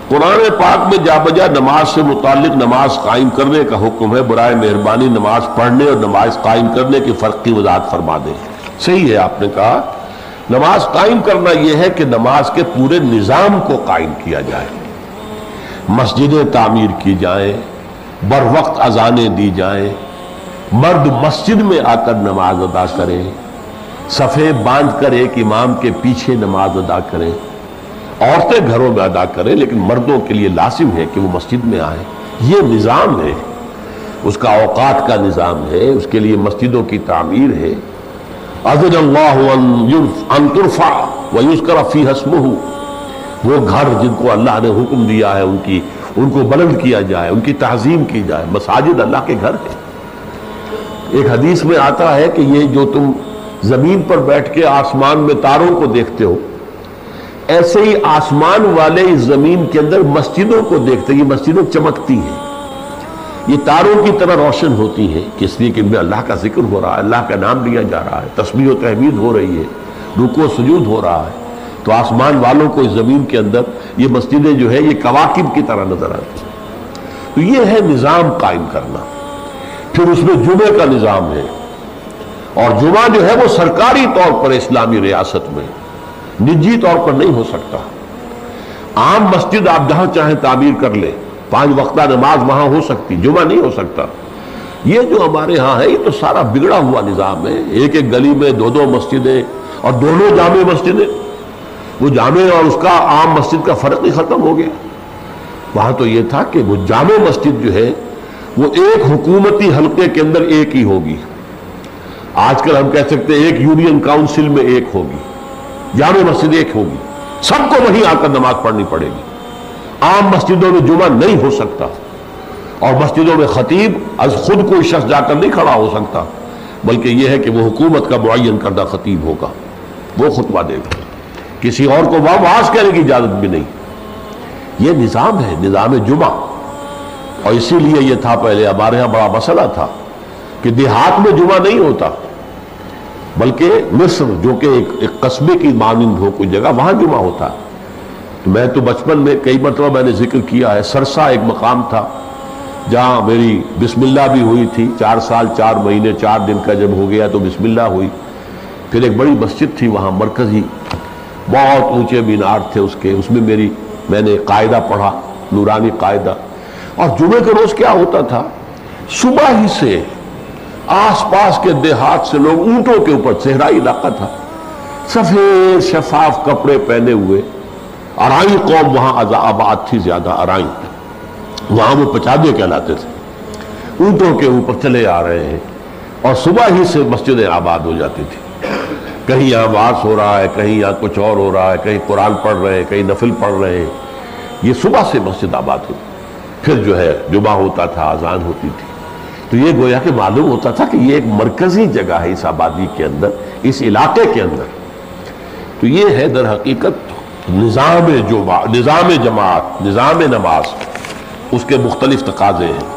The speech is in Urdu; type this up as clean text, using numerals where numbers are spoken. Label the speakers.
Speaker 1: قرآن پاک میں جا بجا نماز سے متعلق نماز قائم کرنے کا حکم ہے، برائے مہربانی نماز پڑھنے اور نماز قائم کرنے کے فرق کی وضاحت فرما دیں۔ صحیح ہے آپ نے کہا، نماز قائم کرنا یہ ہے کہ نماز کے پورے نظام کو قائم کیا جائے، مسجدیں تعمیر کی جائیں، بر وقت اذانیں دی جائیں، مرد مسجد میں آ کر نماز ادا کریں، صفیں باندھ کر ایک امام کے پیچھے نماز ادا کریں، عورتیں گھروں میں ادا کریں لیکن مردوں کے لیے لازم ہے کہ وہ مسجد میں آئیں۔ یہ نظام ہے، اس کا اوقات کا نظام ہے، اس کے لیے مسجدوں کی تعمیر ہے۔ اذن اللہ ان ترفع ویذکر فیہا اسمہ، وہ گھر جن کو اللہ نے حکم دیا ہے ان کو بلند کیا جائے، ان کی تعظیم کی جائے، مساجد اللہ کے گھر ہے۔ ایک حدیث میں آتا ہے کہ یہ جو تم زمین پر بیٹھ کے آسمان میں تاروں کو دیکھتے ہو، ایسے ہی آسمان والے اس زمین کے اندر مسجدوں کو دیکھتے ہیں، یہ مسجدیں چمکتی ہیں، یہ تاروں کی طرح روشن ہوتی ہیں، اس لیے کہ ان میں اللہ کا ذکر ہو رہا ہے، اللہ کا نام لیا جا رہا ہے، تسبیح و تحمید ہو رہی ہے، رکوع و سجود ہو رہا ہے، تو آسمان والوں کو اس زمین کے اندر یہ مسجدیں جو ہے یہ کواکب کی طرح نظر آتی ہیں۔ تو یہ ہے نظام قائم کرنا۔ پھر اس میں جمعے کا نظام ہے، اور جمعہ جو ہے وہ سرکاری طور پر اسلامی ریاست میں، نجی طور پر نہیں ہو سکتا۔ عام مسجد آپ جہاں چاہیں تعمیر کر لیں، 5 وقتہ نماز وہاں ہو سکتی، جمعہ نہیں ہو سکتا۔ یہ جو ہمارے ہاں ہے یہ تو سارا بگڑا ہوا نظام ہے، ایک ایک گلی میں 2 مسجدیں اور دونوں جامع مسجدیں، وہ جامع اور اس کا عام مسجد کا فرق ہی ختم ہو گیا۔ وہاں تو یہ تھا کہ وہ جامع مسجد جو ہے وہ ایک حکومتی حلقے کے اندر ایک ہی ہوگی، آج کل ہم کہہ سکتے ہیں ایک یونین کاؤنسل میں ایک ہوگی، جامع مسجد ایک ہوگی، سب کو وہیں آ کر نماز پڑھنی پڑے گی۔ عام مسجدوں میں جمعہ نہیں ہو سکتا، اور مسجدوں میں خطیب از خود کوئی شخص جا کر نہیں کھڑا ہو سکتا، بلکہ یہ ہے کہ وہ حکومت کا معین کردہ خطیب ہوگا، وہ خطبہ دے گا، کسی اور کو واعظ کہنے کی اجازت بھی نہیں۔ یہ نظام ہے، نظام جمعہ۔ اور اسی لیے یہ تھا پہلے ہمارے ہاں بڑا مسئلہ تھا کہ دیہات میں جمعہ نہیں ہوتا، بلکہ مصر جو کہ ایک قصبے کی مانند ہو کوئی جگہ، وہاں جمعہ ہوتا ہے۔ میں تو بچپن میں کئی مرتبہ میں نے ذکر کیا ہے، سرسا ایک مقام تھا جہاں میری بسم اللہ بھی ہوئی تھی، 4 سال 4 مہینے 4 دن کا جب ہو گیا تو بسم اللہ ہوئی۔ پھر ایک بڑی مسجد تھی وہاں مرکزی، بہت اونچے مینار تھے اس کے، اس میں میں نے قاعدہ پڑھا، نورانی قاعدہ۔ اور جمعے کے روز کیا ہوتا تھا، صبح ہی سے آس پاس کے دیہات سے لوگ اونٹوں کے اوپر، صحرائی علاقہ تھا، سفید شفاف کپڑے پہنے ہوئے، ارائی قوم وہاں آباد تھی زیادہ، ارائی، وہاں وہ پچادے کہلاتے تھے، اونٹوں کے اوپر چلے آ رہے ہیں، اور صبح ہی سے مسجدیں آباد ہو جاتی تھی۔ کہیں یہاں واعظ ہو رہا ہے، کہیں یہاں کچھ اور ہو رہا ہے، کہیں قرآن پڑھ رہے ہیں، کہیں نفل پڑھ رہے ہیں، یہ صبح سے مسجد آباد ہوئی۔ پھر جو ہے جمعہ ہوتا تھا، اذان ہوتی تھی، تو یہ گویا کہ معلوم ہوتا تھا کہ یہ ایک مرکزی جگہ ہے اس آبادی کے اندر، اس علاقے کے اندر۔ تو یہ ہے در حقیقت نظام جماعت، نظام نماز، اس کے مختلف تقاضے ہیں۔